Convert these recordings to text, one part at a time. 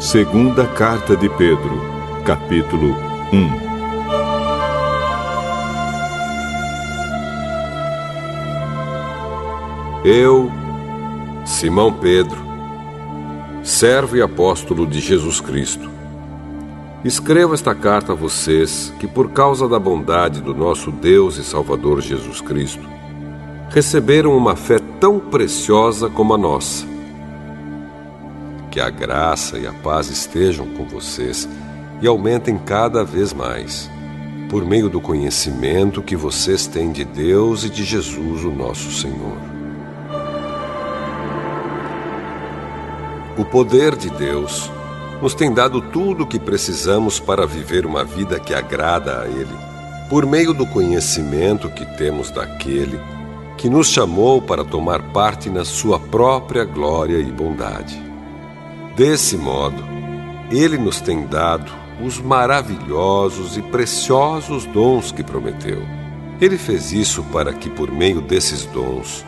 Segunda Carta de Pedro, capítulo 1. Eu, Simão Pedro, servo e apóstolo de Jesus Cristo, escrevo esta carta a vocês que, por causa da bondade do nosso Deus e Salvador Jesus Cristo, receberam uma fé tão preciosa como a nossa. Que a graça e a paz estejam com vocês e aumentem cada vez mais, por meio do conhecimento que vocês têm de Deus e de Jesus, o nosso Senhor. O poder de Deus nos tem dado tudo o que precisamos para viver uma vida que agrada a Ele, por meio do conhecimento que temos daquele que nos chamou para tomar parte na sua própria glória e bondade. Desse modo, Ele nos tem dado os maravilhosos e preciosos dons que prometeu. Ele fez isso para que, por meio desses dons,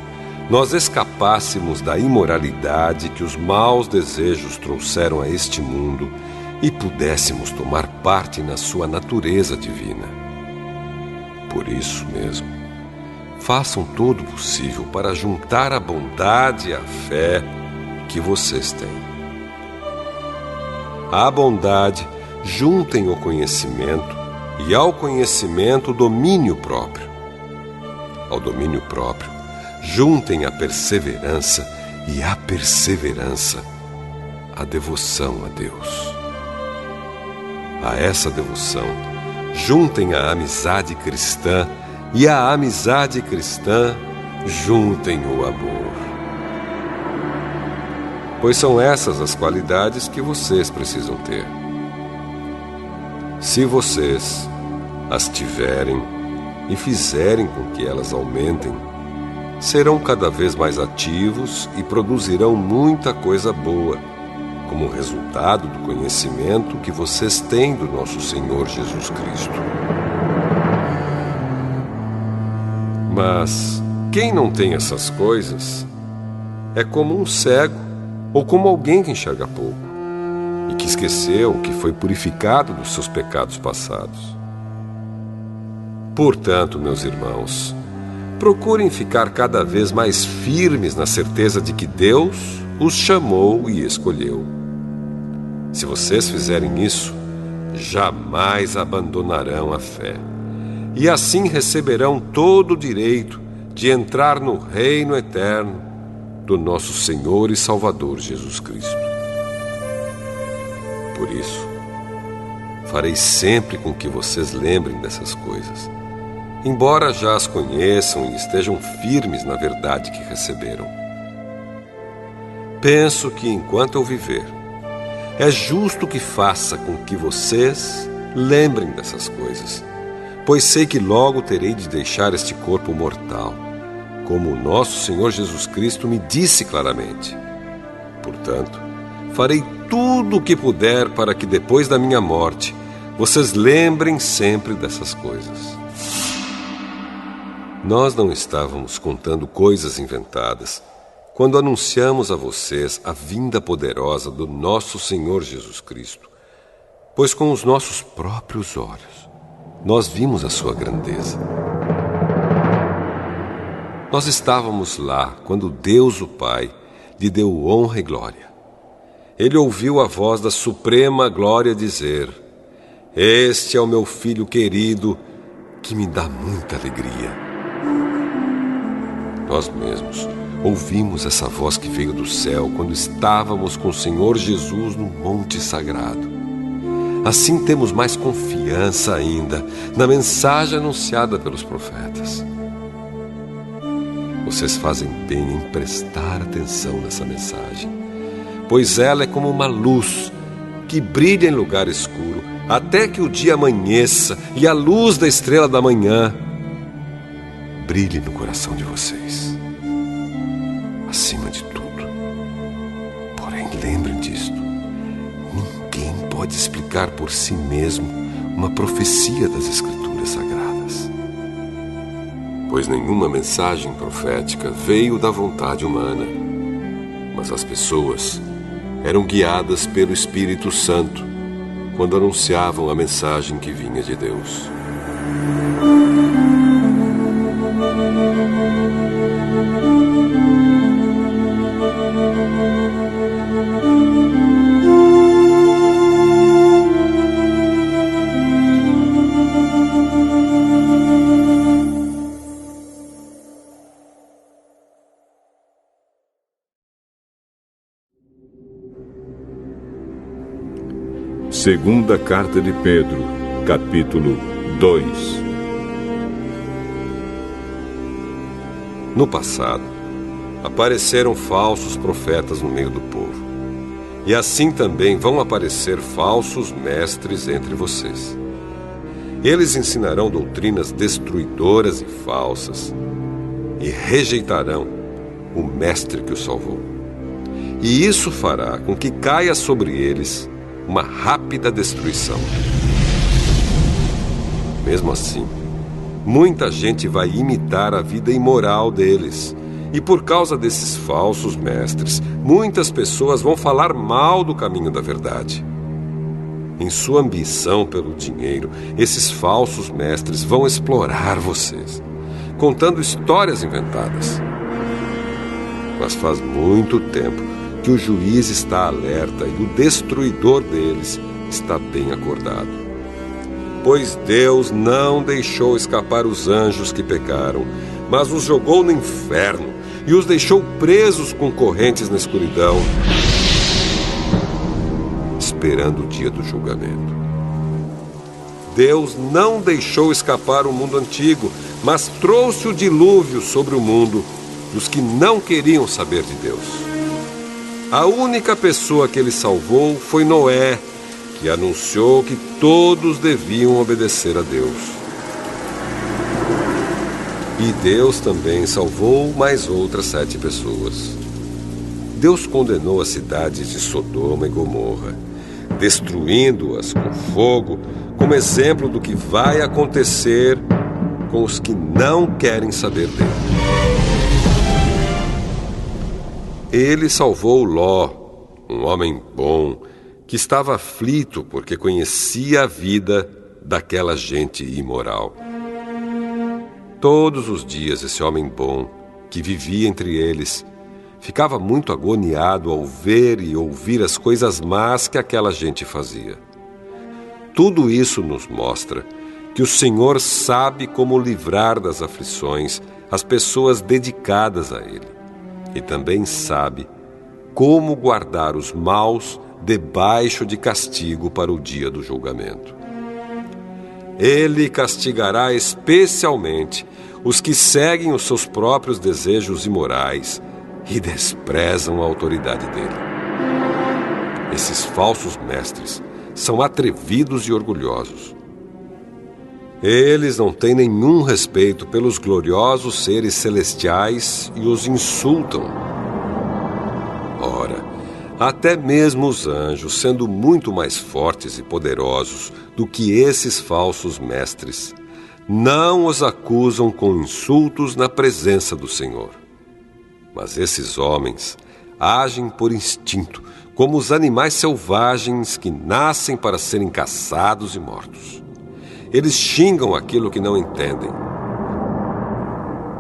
nós escapássemos da imoralidade que os maus desejos trouxeram a este mundo e pudéssemos tomar parte na sua natureza divina. Por isso mesmo, façam todo o possível para juntar a bondade e a fé que vocês têm. À bondade, juntem o conhecimento, e ao conhecimento, o domínio próprio. Ao domínio próprio, juntem a perseverança, e à perseverança, a devoção a Deus. A essa devoção, juntem a amizade cristã, e à amizade cristã, juntem o amor. Pois são essas as qualidades que vocês precisam ter. Se vocês as tiverem e fizerem com que elas aumentem, serão cada vez mais ativos e produzirão muita coisa boa, como resultado do conhecimento que vocês têm do nosso Senhor Jesus Cristo. Mas quem não tem essas coisas é como um cego ou como alguém que enxerga pouco e que esqueceu que foi purificado dos seus pecados passados. Portanto, meus irmãos, procurem ficar cada vez mais firmes na certeza de que Deus os chamou e escolheu. Se vocês fizerem isso, jamais abandonarão a fé, e assim receberão todo o direito de entrar no reino eterno do nosso Senhor e Salvador Jesus Cristo. Por isso, farei sempre com que vocês lembrem dessas coisas, embora já as conheçam e estejam firmes na verdade que receberam. Penso que, enquanto eu viver, é justo que faça com que vocês lembrem dessas coisas, pois sei que logo terei de deixar este corpo mortal, como o nosso Senhor Jesus Cristo me disse claramente. Portanto, farei tudo o que puder para que depois da minha morte, vocês lembrem sempre dessas coisas. Nós não estávamos contando coisas inventadas quando anunciamos a vocês a vinda poderosa do nosso Senhor Jesus Cristo, pois com os nossos próprios olhos nós vimos a sua grandeza. Nós estávamos lá quando Deus, o Pai, lhe deu honra e glória. Ele ouviu a voz da suprema glória dizer: "Este é o meu filho querido, que me dá muita alegria." Nós mesmos ouvimos essa voz que veio do céu quando estávamos com o Senhor Jesus no Monte Sagrado. Assim temos mais confiança ainda na mensagem anunciada pelos profetas. Vocês fazem bem em prestar atenção nessa mensagem, pois ela é como uma luz que brilha em lugar escuro, até que o dia amanheça e a luz da estrela da manhã brilhe no coração de vocês. Acima de tudo, porém, lembrem disto: ninguém pode explicar por si mesmo uma profecia das Escrituras Sagradas, pois nenhuma mensagem profética veio da vontade humana, mas as pessoas eram guiadas pelo Espírito Santo quando anunciavam a mensagem que vinha de Deus. Segunda Carta de Pedro, capítulo 2. No passado, apareceram falsos profetas no meio do povo. E assim também vão aparecer falsos mestres entre vocês. Eles ensinarão doutrinas destruidoras e falsas e rejeitarão o mestre que os salvou. E isso fará com que caia sobre eles uma rápida destruição. Mesmo assim, muita gente vai imitar a vida imoral deles. E por causa desses falsos mestres, muitas pessoas vão falar mal do caminho da verdade. Em sua ambição pelo dinheiro, esses falsos mestres vão explorar vocês, contando histórias inventadas. Mas faz muito tempo que o juiz está alerta e o destruidor deles está bem acordado. Pois Deus não deixou escapar os anjos que pecaram, mas os jogou no inferno e os deixou presos com correntes na escuridão, esperando o dia do julgamento. Deus não deixou escapar o mundo antigo, mas trouxe o dilúvio sobre o mundo dos que não queriam saber de Deus. A única pessoa que ele salvou foi Noé, que anunciou que todos deviam obedecer a Deus. E Deus também salvou mais outras 7 pessoas. Deus condenou as cidades de Sodoma e Gomorra, destruindo-as com fogo, como exemplo do que vai acontecer com os que não querem saber dele. Ele salvou Ló, um homem bom, que estava aflito porque conhecia a vida daquela gente imoral. Todos os dias esse homem bom, que vivia entre eles, ficava muito agoniado ao ver e ouvir as coisas más que aquela gente fazia. Tudo isso nos mostra que o Senhor sabe como livrar das aflições as pessoas dedicadas a Ele. E também sabe como guardar os maus debaixo de castigo para o dia do julgamento. Ele castigará especialmente os que seguem os seus próprios desejos imorais e desprezam a autoridade dele. Esses falsos mestres são atrevidos e orgulhosos. Eles não têm nenhum respeito pelos gloriosos seres celestiais e os insultam. Ora, até mesmo os anjos, sendo muito mais fortes e poderosos do que esses falsos mestres, não os acusam com insultos na presença do Senhor. Mas esses homens agem por instinto, como os animais selvagens que nascem para serem caçados e mortos. Eles xingam aquilo que não entendem.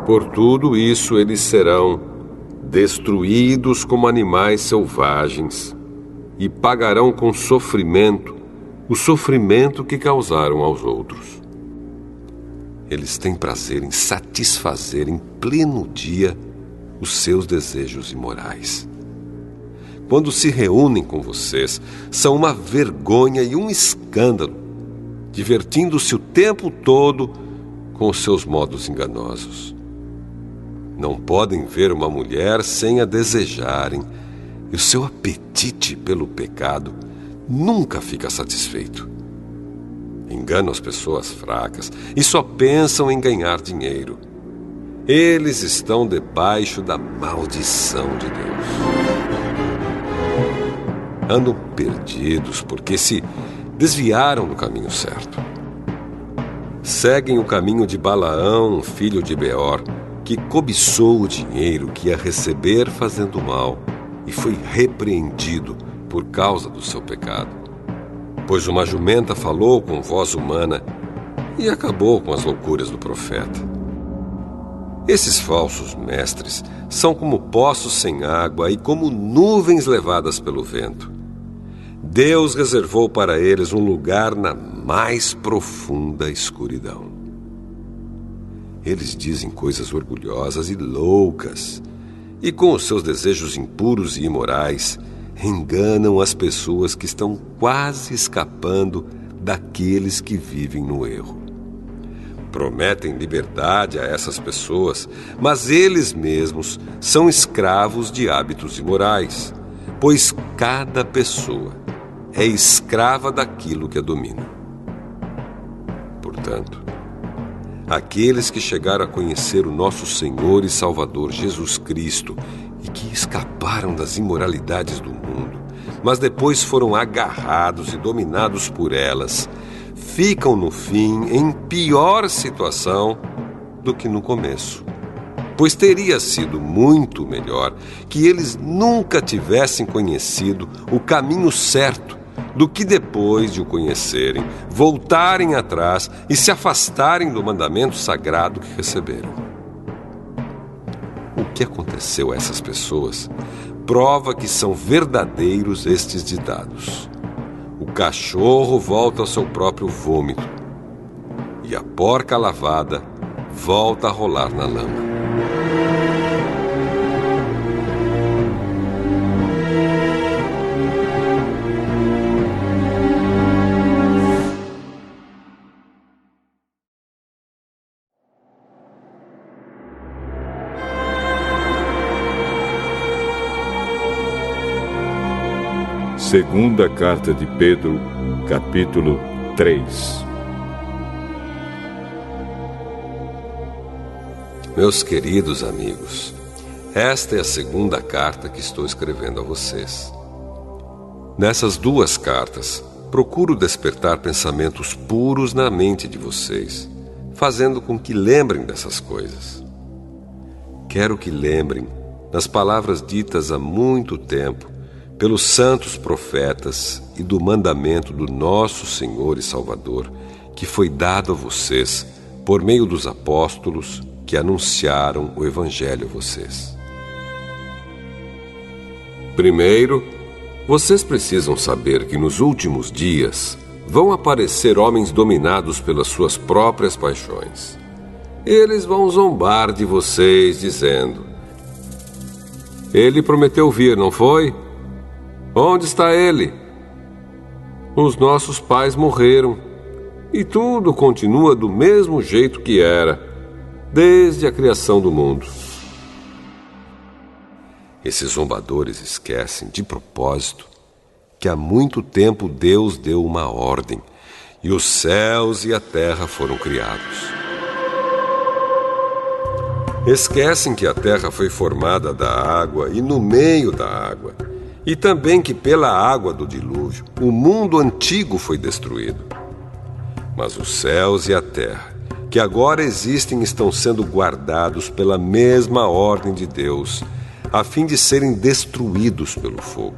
Por tudo isso, eles serão destruídos como animais selvagens e pagarão com sofrimento o sofrimento que causaram aos outros. Eles têm prazer em satisfazer em pleno dia os seus desejos imorais. Quando se reúnem com vocês, são uma vergonha e um escândalo, divertindo-se o tempo todo com os seus modos enganosos. Não podem ver uma mulher sem a desejarem, e o seu apetite pelo pecado nunca fica satisfeito. Enganam as pessoas fracas e só pensam em ganhar dinheiro. Eles estão debaixo da maldição de Deus. Andam perdidos porque se desviaram do caminho certo. Seguem o caminho de Balaão, filho de Beor, que cobiçou o dinheiro que ia receber fazendo mal e foi repreendido por causa do seu pecado. Pois uma jumenta falou com voz humana e acabou com as loucuras do profeta. Esses falsos mestres são como poços sem água e como nuvens levadas pelo vento. Deus reservou para eles um lugar na mais profunda escuridão. Eles dizem coisas orgulhosas e loucas, e com os seus desejos impuros e imorais, enganam as pessoas que estão quase escapando daqueles que vivem no erro. Prometem liberdade a essas pessoas, mas eles mesmos são escravos de hábitos imorais, pois cada pessoa é escrava daquilo que a domina. Portanto, aqueles que chegaram a conhecer o nosso Senhor e Salvador Jesus Cristo e que escaparam das imoralidades do mundo, mas depois foram agarrados e dominados por elas, ficam no fim em pior situação do que no começo. Pois teria sido muito melhor que eles nunca tivessem conhecido o caminho certo do que depois de o conhecerem, voltarem atrás e se afastarem do mandamento sagrado que receberam. O que aconteceu a essas pessoas prova que são verdadeiros estes ditados. O cachorro volta ao seu próprio vômito e a porca lavada volta a rolar na lama. Segunda Carta de Pedro, capítulo 3. Meus queridos amigos, esta é a segunda carta que estou escrevendo a vocês. Nessas duas cartas, procuro despertar pensamentos puros na mente de vocês, fazendo com que lembrem dessas coisas. Quero que lembrem das palavras ditas há muito tempo pelos santos profetas e do mandamento do nosso Senhor e Salvador, que foi dado a vocês por meio dos apóstolos que anunciaram o Evangelho a vocês. Primeiro, vocês precisam saber que nos últimos dias vão aparecer homens dominados pelas suas próprias paixões. Eles vão zombar de vocês, dizendo: "Ele prometeu vir, não foi? Onde está ele? Os nossos pais morreram e tudo continua do mesmo jeito que era, desde a criação do mundo." Esses zombadores esquecem, de propósito, que há muito tempo Deus deu uma ordem e os céus e a terra foram criados. Esquecem que a terra foi formada da água e no meio da água, e também que pela água do dilúvio o mundo antigo foi destruído. Mas os céus e a terra, que agora existem, estão sendo guardados pela mesma ordem de Deus, a fim de serem destruídos pelo fogo.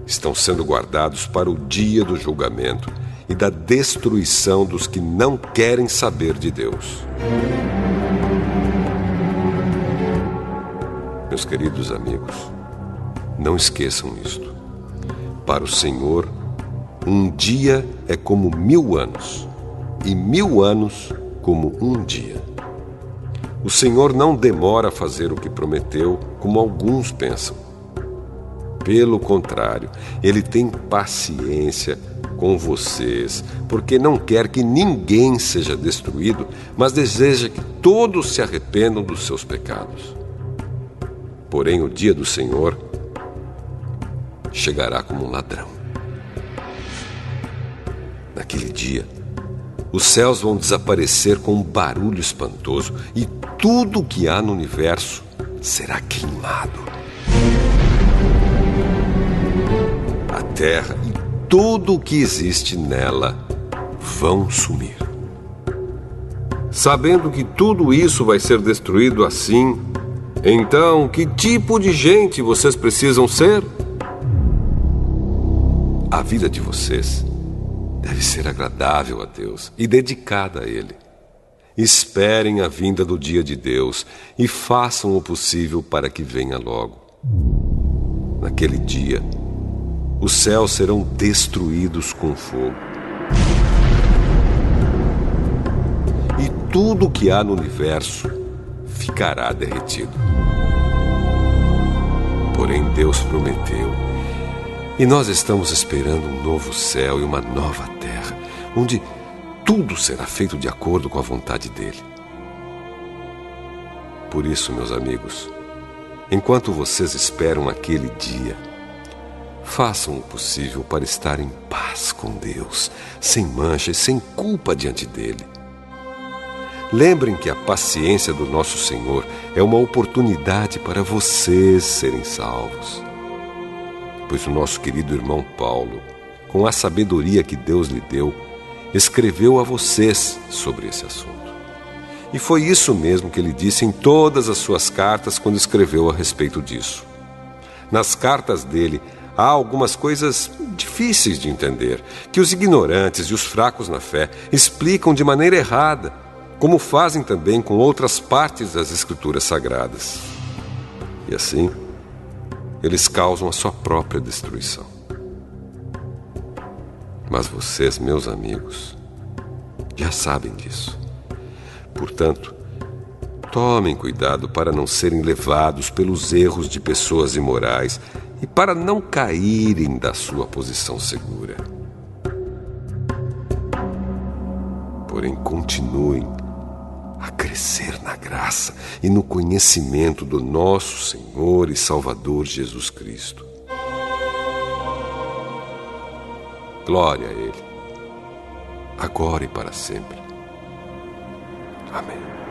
Estão sendo guardados para o dia do julgamento e da destruição dos que não querem saber de Deus. Meus queridos amigos, não esqueçam isto. Para o Senhor, um dia é como 1000 anos, e 1000 anos como um dia. O Senhor não demora a fazer o que prometeu, como alguns pensam. Pelo contrário, Ele tem paciência com vocês, porque não quer que ninguém seja destruído, mas deseja que todos se arrependam dos seus pecados. Porém, o dia do Senhor chegará como um ladrão. Naquele dia, os céus vão desaparecer com um barulho espantoso e tudo o que há no universo será queimado. A terra e tudo o que existe nela vão sumir. Sabendo que tudo isso vai ser destruído assim, Então, que tipo de gente vocês precisam ser? A vida de vocês deve ser agradável a Deus e dedicada a Ele. Esperem a vinda do dia de Deus e façam o possível para que venha logo. Naquele dia, os céus serão destruídos com fogo. E tudo o que há no universo ficará derretido. Porém, Deus prometeu, e nós estamos esperando um novo céu e uma nova terra, onde tudo será feito de acordo com a vontade dele. Por isso, meus amigos, enquanto vocês esperam aquele dia, façam o possível para estar em paz com Deus, sem mancha e sem culpa diante dele. Lembrem que a paciência do nosso Senhor é uma oportunidade para vocês serem salvos. Pois o nosso querido irmão Paulo, com a sabedoria que Deus lhe deu, escreveu a vocês sobre esse assunto. E foi isso mesmo que ele disse em todas as suas cartas quando escreveu a respeito disso. Nas cartas dele, há algumas coisas difíceis de entender, que os ignorantes e os fracos na fé explicam de maneira errada, como fazem também com outras partes das Escrituras Sagradas. E assim, eles causam a sua própria destruição. Mas vocês, meus amigos, já sabem disso. Portanto, tomem cuidado para não serem levados pelos erros de pessoas imorais e para não caírem da sua posição segura. Porém, continuem a crescer na graça e no conhecimento do nosso Senhor e Salvador Jesus Cristo. Glória a Ele, agora e para sempre. Amém.